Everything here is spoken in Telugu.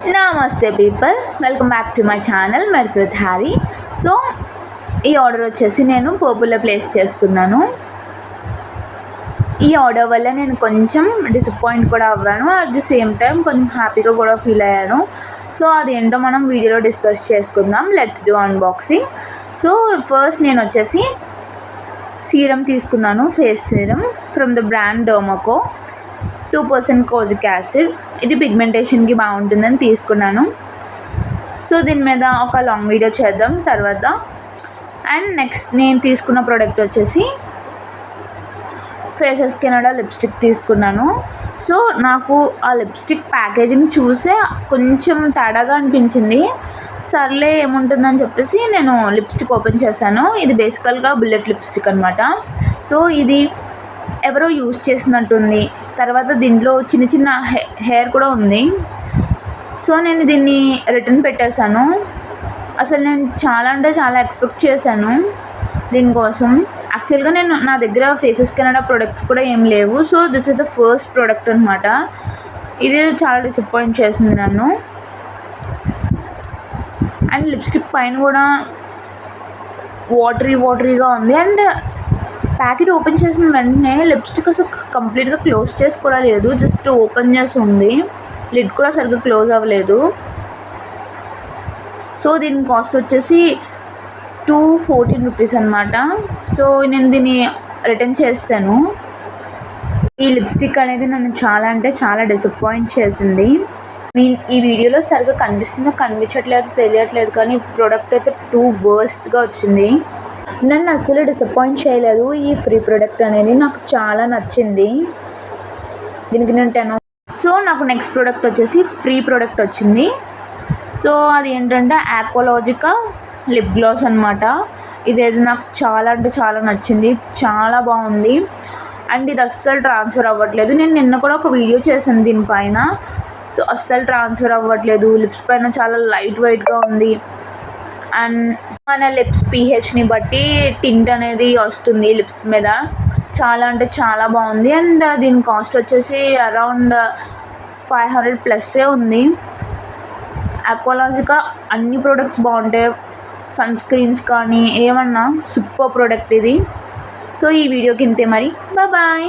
నమస్తే people, welcome back to my channel MERS with Harry. So ఈ ఆర్డర్ వచ్చేసి నేను పోపులో ప్లేస్ చేసుకున్నాను. ఈ ఆర్డర్ వల్ల నేను కొంచెం డిసప్పాయింట్ కూడా అవ్వాను, అట్ ది సేమ్ టైం కొంచెం హ్యాపీగా కూడా ఫీల్ అయ్యాను. సో అదేంటో మనం వీడియోలో డిస్కస్ చేసుకుందాం. Let's do unboxing. So first నేను వచ్చేసి సీరం తీసుకున్నాను, face serum from the brand Dermaco. 2% kojic acid, ఇది పిగ్మెంటేషన్కి బాగుంటుందని తీసుకున్నాను. సో దీని మీద ఒక లాంగ్ వీడియో చేద్దాం తర్వాత. అండ్ నెక్స్ట్ నేను తీసుకున్న ప్రోడక్ట్ వచ్చేసి ఫేసెస్ కెనడా లిప్స్టిక్ తీసుకున్నాను. సో నాకు ఆ లిప్స్టిక్ ప్యాకేజింగ్ చూసే కొంచెం తేడాగా అనిపించింది. సర్లే ఏముంటుందని చెప్పేసి నేను లిప్స్టిక్ ఓపెన్ చేశాను. ఇది బేసికల్గా బుల్లెట్ లిప్స్టిక్ అనమాట. సో ఇది ఎవరో యూజ్ చేసినట్టుంది. తర్వాత దీంట్లో చిన్న చిన్న హెయిర్ కూడా ఉంది. సో నేను దీన్ని రిటర్న్ పెట్టేశాను. అసలు నేను చాలా అంటే చాలా ఎక్స్పెక్ట్ చేశాను దీనికోసం. యాక్చువల్గా నా దగ్గర ఫేసెస్ కెనడా ప్రొడక్ట్స్ కూడా ఏం లేవు. So this is the first product అనమాట. ఇది చాలా డిసప్పాయింట్ చేసింది నన్ను. అండ్ లిప్స్టిక్ పైన కూడా వాటరీగా ఉంది. అండ్ ప్యాకెట్ ఓపెన్ చేసిన వెంటనే లిప్స్టిక్ అసలు కంప్లీట్గా క్లోజ్ చేసి కూడా లేదు, జస్ట్ ఓపెన్ చేసి ఉంది. లిడ్ కూడా సరిగ్గా క్లోజ్ అవ్వలేదు. సో దీని కాస్ట్ వచ్చేసి 214 రూపీస్ అనమాట. సో నేను దీన్ని రిటర్న్ చేస్తాను. ఈ లిప్స్టిక్ అనేది నన్ను చాలా అంటే చాలా డిసప్పాయింట్ చేసింది. ఈ వీడియోలో సరిగ్గా కనిపిస్తుందో కనిపించట్లేదు తెలియట్లేదు, కానీ ప్రోడక్ట్ అయితే టూ వర్స్ట్గా వచ్చింది. నన్ను అస్సలు డిసప్పాయింట్ చేయలేదు. ఈ ఫ్రీ ప్రోడక్ట్ అనేది నాకు చాలా నచ్చింది. దీనికి నేను 10. సో నాకు నెక్స్ట్ ప్రోడక్ట్ వచ్చేసి ఫ్రీ ప్రోడక్ట్ వచ్చింది. సో అది ఏంటంటే ఆక్వాలాజికా లిప్ గ్లాస్ అనమాట. ఇదేది నాకు చాలా అంటే చాలా నచ్చింది, చాలా బాగుంది. అండ్ ఇది అస్సలు ట్రాన్స్ఫర్ అవ్వట్లేదు. నేను నిన్న కూడా ఒక వీడియో చేశాను దీనిపైన. సో అస్సలు ట్రాన్స్ఫర్ అవ్వట్లేదు. లిప్స్ పైన చాలా లైట్ వెయిట్గా ఉంది. అండ్ మన లిప్స్ పీహెచ్ని బట్టి టింట్ అనేది వస్తుంది లిప్స్ మీద. చాలా అంటే చాలా బాగుంది. అండ్ దీని కాస్ట్ వచ్చేసి అరౌండ్ 500+ ఉంది. ఆక్వాలాజికా అన్ని ప్రోడక్ట్స్ బాగుంటాయి, సన్ స్క్రీన్స్ కానీ ఏమన్నా సూపర్ ప్రోడక్ట్ ఇది. సో ఈ వీడియోకి ఇంతే మరి, బాయ్.